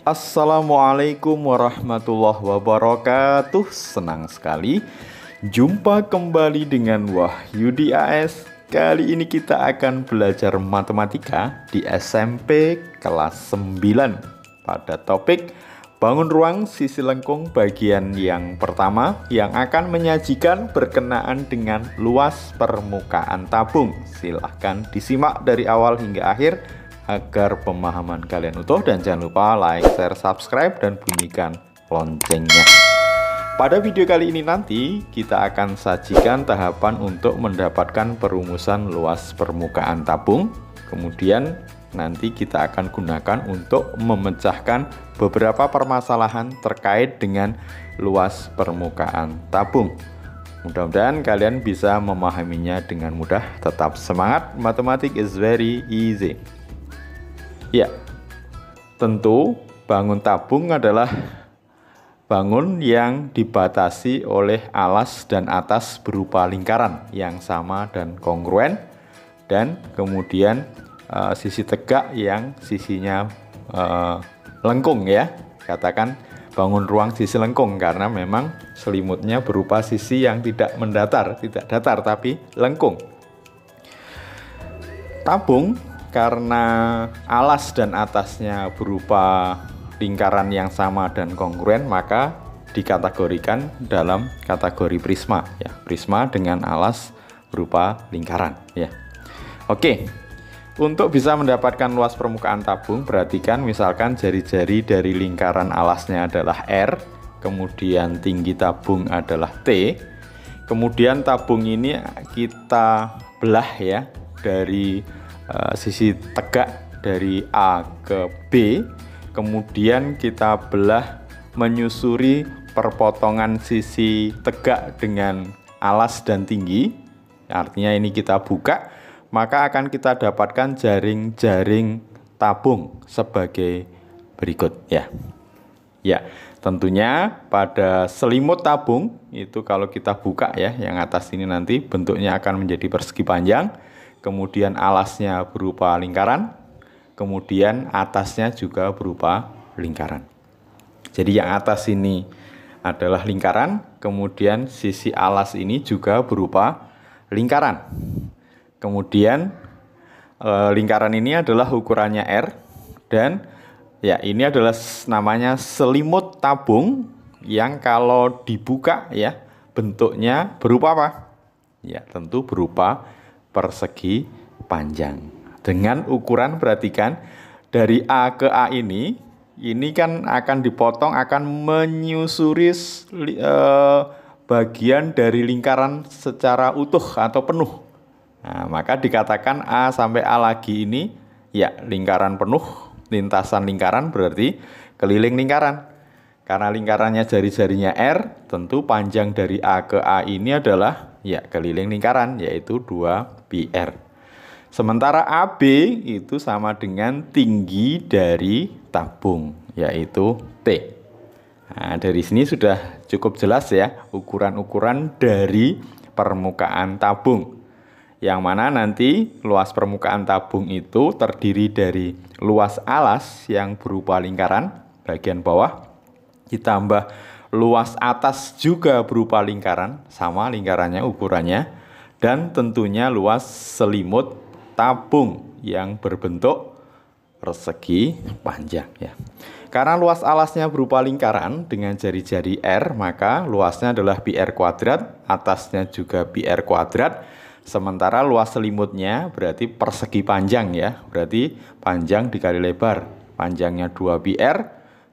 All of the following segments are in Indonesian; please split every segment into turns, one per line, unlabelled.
Assalamualaikum warahmatullahi wabarakatuh. Senang sekali jumpa kembali dengan Wahyudi AS. Kali ini kita akan belajar matematika di SMP kelas 9 pada topik bangun ruang sisi lengkung bagian yang pertama yang akan menyajikan berkenaan dengan luas permukaan tabung. Silahkan disimak dari awal hingga akhir agar pemahaman kalian utuh, dan jangan lupa like, share, subscribe, dan bunyikan loncengnya. Pada video kali ini nanti kita akan sajikan tahapan untuk mendapatkan perumusan luas permukaan tabung. Kemudian nanti kita akan gunakan untuk memecahkan beberapa permasalahan terkait dengan luas permukaan tabung. Mudah-mudahan kalian bisa memahaminya dengan mudah. Tetap semangat, matematik is very easy. Ya, tentu bangun tabung adalah bangun yang dibatasi oleh alas dan atas berupa lingkaran yang sama dan kongruen, dan kemudian sisi tegak yang sisinya lengkung, ya. Katakan bangun ruang sisi lengkung karena memang selimutnya berupa sisi yang tidak mendatar, tidak datar tapi lengkung. Tabung karena alas dan atasnya berupa lingkaran yang sama dan kongruen, maka dikategorikan dalam kategori prisma, ya. Prisma dengan alas berupa lingkaran, ya. Oke. Untuk bisa mendapatkan luas permukaan tabung, perhatikan misalkan jari-jari dari lingkaran alasnya adalah R, kemudian tinggi tabung adalah T, kemudian tabung ini kita belah, ya, dari sisi tegak dari A ke B, kemudian kita belah menyusuri perpotongan sisi tegak dengan alas dan tinggi, artinya ini kita buka, maka akan kita dapatkan jaring-jaring tabung sebagai berikut, ya. Ya, tentunya pada selimut tabung itu kalau kita buka, ya, yang atas ini nanti bentuknya akan menjadi persegi panjang, kemudian alasnya berupa lingkaran, kemudian atasnya juga berupa lingkaran. Jadi yang atas ini adalah lingkaran, kemudian sisi alas ini juga berupa lingkaran. Kemudian lingkaran ini adalah ukurannya R, dan ya ini adalah namanya selimut tabung yang kalau dibuka, ya, bentuknya berupa apa? Ya, tentu berupa persegi panjang. Dengan ukuran, perhatikan, dari A ke A ini kan akan dipotong, akan menyusuri bagian dari lingkaran secara utuh atau penuh. Nah, maka dikatakan A sampai A lagi ini, ya, lingkaran penuh, lintasan lingkaran berarti keliling lingkaran. Karena lingkarannya jari-jarinya R, tentu panjang dari A ke A ini adalah, ya, keliling lingkaran, yaitu 2πr. Sementara AB itu sama dengan tinggi dari tabung, yaitu T. Nah, dari sini sudah cukup jelas, ya, ukuran-ukuran dari permukaan tabung. Yang mana nanti luas permukaan tabung itu terdiri dari luas alas yang berupa lingkaran bagian bawah, ditambah luas atas juga berupa lingkaran, sama lingkarannya ukurannya, dan tentunya luas selimut tabung yang berbentuk persegi panjang, ya. Karena luas alasnya berupa lingkaran dengan jari-jari R, maka luasnya adalah πr kuadrat, atasnya juga πr kuadrat. Sementara luas selimutnya berarti persegi panjang, ya. Berarti panjang dikali lebar. Panjangnya 2πr,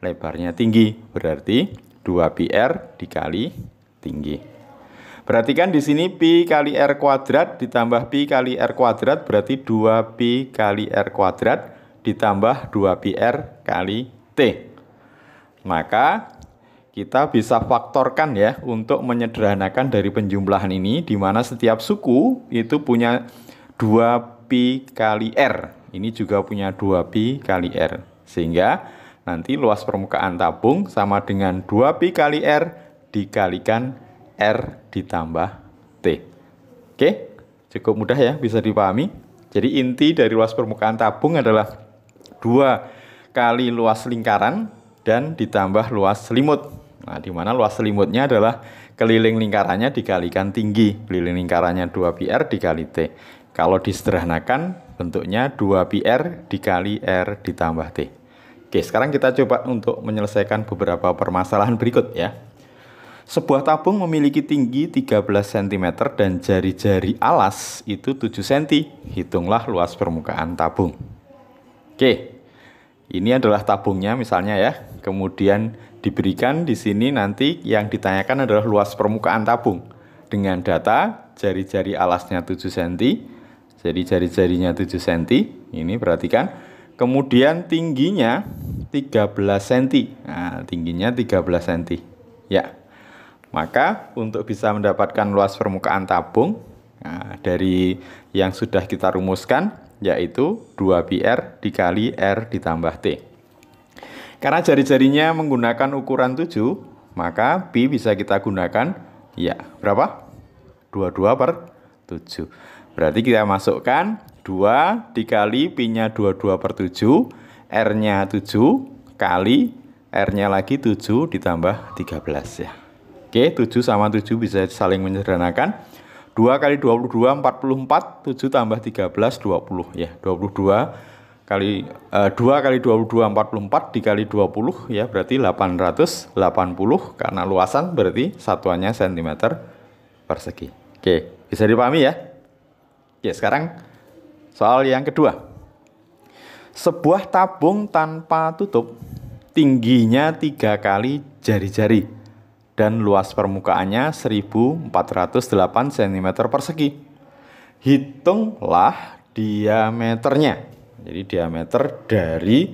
lebarnya tinggi. Berarti 2πr dikali tinggi. Perhatikan di sini pi kali r kuadrat ditambah pi kali r kuadrat berarti 2pi kali r kuadrat ditambah 2πr kali T. Maka kita bisa faktorkan, ya, untuk menyederhanakan dari penjumlahan ini, di mana setiap suku itu punya 2pi kali R. Ini juga punya 2pi kali R. Sehingga nanti luas permukaan tabung sama dengan 2pi kali R dikalikan R ditambah T. Oke, cukup mudah, ya, bisa dipahami. Jadi inti dari luas permukaan tabung adalah 2 kali luas lingkaran dan ditambah luas selimut. Nah, di mana luas selimutnya adalah keliling lingkarannya dikalikan tinggi. Keliling lingkarannya 2πr dikali T. Kalau disederhanakan bentuknya 2πr dikali R ditambah T. Oke, sekarang kita coba untuk menyelesaikan beberapa permasalahan berikut ya. Sebuah tabung memiliki tinggi 13 cm dan jari-jari alas itu 7 cm. Hitunglah luas permukaan tabung. Oke, ini adalah tabungnya misalnya ya. Kemudian diberikan di sini nanti yang ditanyakan adalah luas permukaan tabung. Dengan data jari-jari alasnya 7 cm. Jadi jari-jarinya 7 cm. Ini perhatikan. Kemudian tingginya 13 cm. Nah, tingginya 13 cm. Ya. Maka untuk bisa mendapatkan luas permukaan tabung, nah, dari yang sudah kita rumuskan, yaitu 2πr dikali R ditambah T. Karena jari-jarinya menggunakan ukuran 7, maka Pi bisa kita gunakan, ya berapa? 22/7. Berarti kita masukkan 2 dikali Pi-nya 22/7, R-nya 7, kali R-nya lagi 7 ditambah 13 ya. Oke, 7 sama 7 bisa saling menyederhanakan. 2 kali 22, 44. 7 tambah 13, 20. Ya, 22 kali 2 kali 22, 44 dikali 20 ya, berarti 880. Karena luasan berarti satuannya cm persegi. Oke, bisa dipahami ya? Oke, sekarang soal yang kedua. Sebuah tabung tanpa tutup tingginya 3 kali jari-jari dan luas permukaannya 1408 cm persegi. Hitunglah diameternya. Jadi diameter dari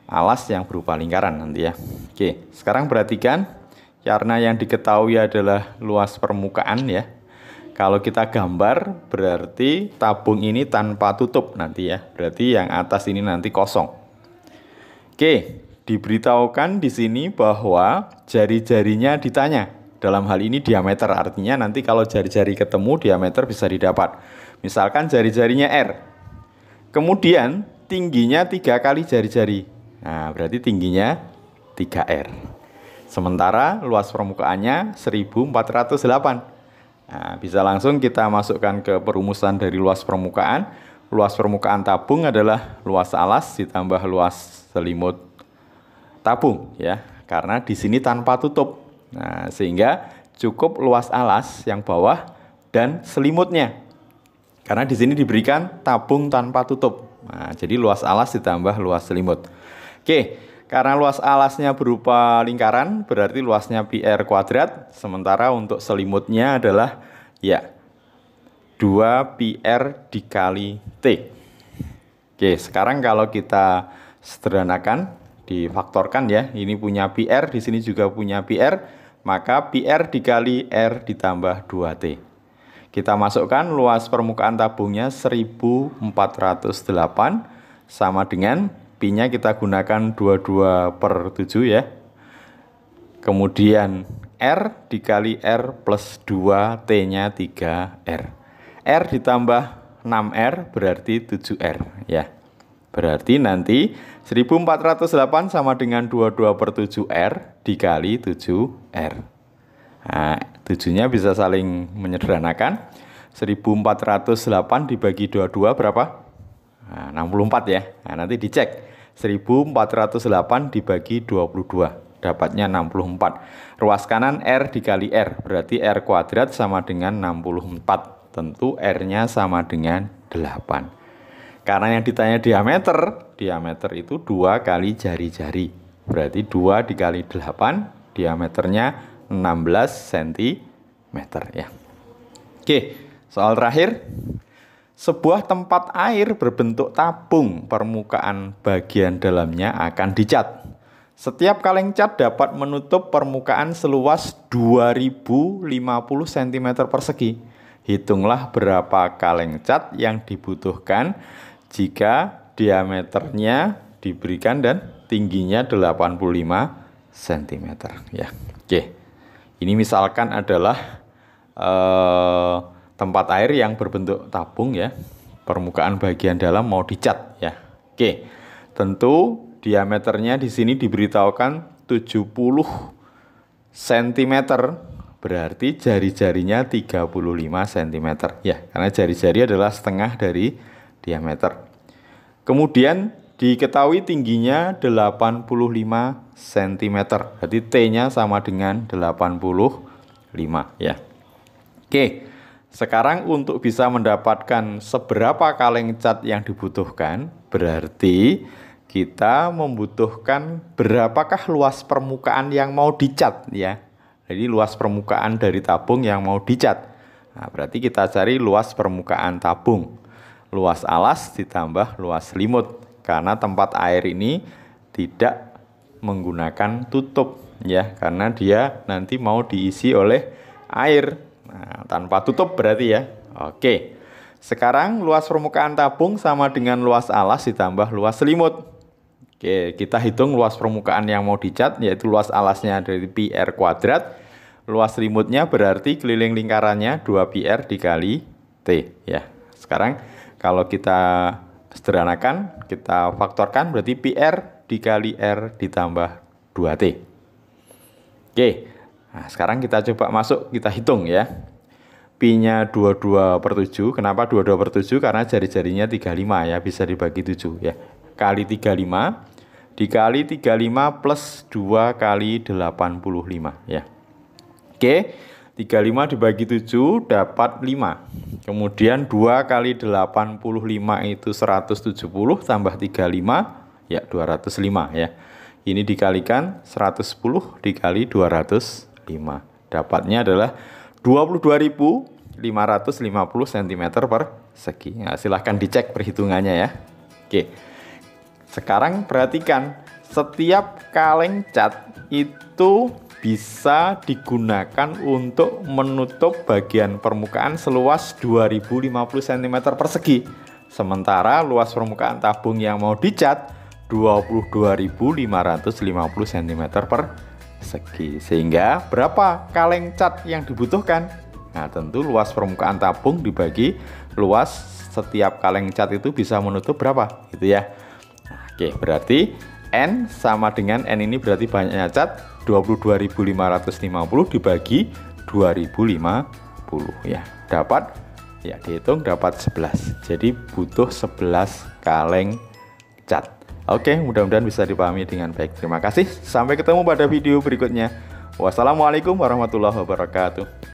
alas yang berupa lingkaran nanti ya. Oke, sekarang perhatikan, karena yang diketahui adalah luas permukaan ya. Kalau kita gambar berarti tabung ini tanpa tutup nanti ya. Berarti yang atas ini nanti kosong. Oke. Diberitahukan di sini bahwa jari-jarinya ditanya. Dalam hal ini diameter, artinya nanti kalau jari-jari ketemu diameter bisa didapat. Misalkan jari-jarinya R. Kemudian tingginya 3 kali jari-jari. Nah, berarti tingginya 3R. Sementara luas permukaannya 1408. Nah, bisa langsung kita masukkan ke perumusan dari luas permukaan. Luas permukaan tabung adalah luas alas ditambah luas selimut tabung ya, karena di sini tanpa tutup. Nah, sehingga cukup luas alas yang bawah dan selimutnya. Karena di sini diberikan tabung tanpa tutup. Nah, jadi luas alas ditambah luas selimut. Oke, karena luas alasnya berupa lingkaran, berarti luasnya πr kuadrat, sementara untuk selimutnya adalah ya 2πr dikali T. Oke, sekarang kalau kita sederhanakan, difaktorkan ya, ini punya πr, di sini juga punya πr, maka πr dikali R ditambah 2T. Kita masukkan luas permukaan tabungnya 1408 sama dengan Pi-nya kita gunakan 22/7 ya. Kemudian R dikali R plus 2, T-nya 3R. R ditambah 6R berarti 7R ya. Berarti nanti 1408 sama dengan 22/7R dikali 7R. Nah, 7-nya bisa saling menyederhanakan. 1408 dibagi 22 berapa? Nah, 64 ya. Nah, nanti dicek. 1408 dibagi 22. Dapatnya 64. Ruas kanan R dikali R. Berarti R kuadrat sama dengan 64. Tentu R-nya sama dengan 8. Karena yang ditanya diameter itu 2 kali jari-jari. Berarti 2 dikali 8, diameternya 16 cm ya. Oke, soal terakhir. Sebuah tempat air berbentuk tabung, permukaan bagian dalamnya akan dicat. Setiap kaleng cat dapat menutup permukaan seluas 2050 cm persegi. Hitunglah berapa kaleng cat yang dibutuhkan jika diameternya diberikan dan tingginya 85 cm ya. Oke. Ini misalkan adalah tempat air yang berbentuk tabung ya. Permukaan bagian dalam mau dicat ya. Oke. Tentu diameternya di sini diberitahukan 70 cm, berarti jari-jarinya 35 cm ya, karena jari-jari adalah setengah dari diameter. Kemudian diketahui tingginya 85 cm, berarti T-nya sama dengan 85 ya. Oke, sekarang untuk bisa mendapatkan seberapa kaleng cat yang dibutuhkan, berarti kita membutuhkan berapakah luas permukaan yang mau dicat ya. Jadi luas permukaan dari tabung yang mau dicat. Nah, berarti kita cari luas permukaan tabung. Luas alas ditambah luas selimut. Karena tempat air ini tidak menggunakan tutup ya, karena dia nanti mau diisi oleh air. Nah, tanpa tutup berarti ya. Oke. Sekarang luas permukaan tabung sama dengan luas alas ditambah luas selimut. Oke, kita hitung luas permukaan yang mau dicat, yaitu luas alasnya dari pi r kuadrat. Luas selimutnya berarti keliling lingkarannya 2πr dikali T ya. Sekarang kalau kita sederhanakan, kita faktorkan, berarti pi r dikali r ditambah 2T. Oke, nah sekarang kita coba masuk, kita hitung ya. Pi-nya 22/7. Kenapa 22/7? Karena jari-jarinya 35 ya, bisa dibagi 7 ya. Kali 35 dikali 35 plus 2 kali 85 ya. Oke, 35 dibagi 7 dapat 5. Kemudian 2 kali 85 itu 170 tambah 35 ya 205 ya. Ini dikalikan 110 dikali 205. Dapatnya adalah 22.550 cm persegi. Nah, silahkan dicek perhitungannya ya. Oke. Sekarang perhatikan, setiap kaleng cat itu bisa digunakan untuk menutup bagian permukaan seluas 2050 cm persegi. Sementara luas permukaan tabung yang mau dicat 22.550 cm persegi. Sehingga berapa kaleng cat yang dibutuhkan? Nah, tentu luas permukaan tabung dibagi luas setiap kaleng cat itu bisa menutup berapa? Gitu ya. Oke, berarti N sama dengan N ini berarti banyaknya cat 22.550 dibagi 2050 ya. Dapat ya, dihitung dapat 11. Jadi butuh 11 kaleng cat. Oke, mudah-mudahan bisa dipahami dengan baik. Terima kasih. Sampai ketemu pada video berikutnya. Wassalamualaikum warahmatullahi wabarakatuh.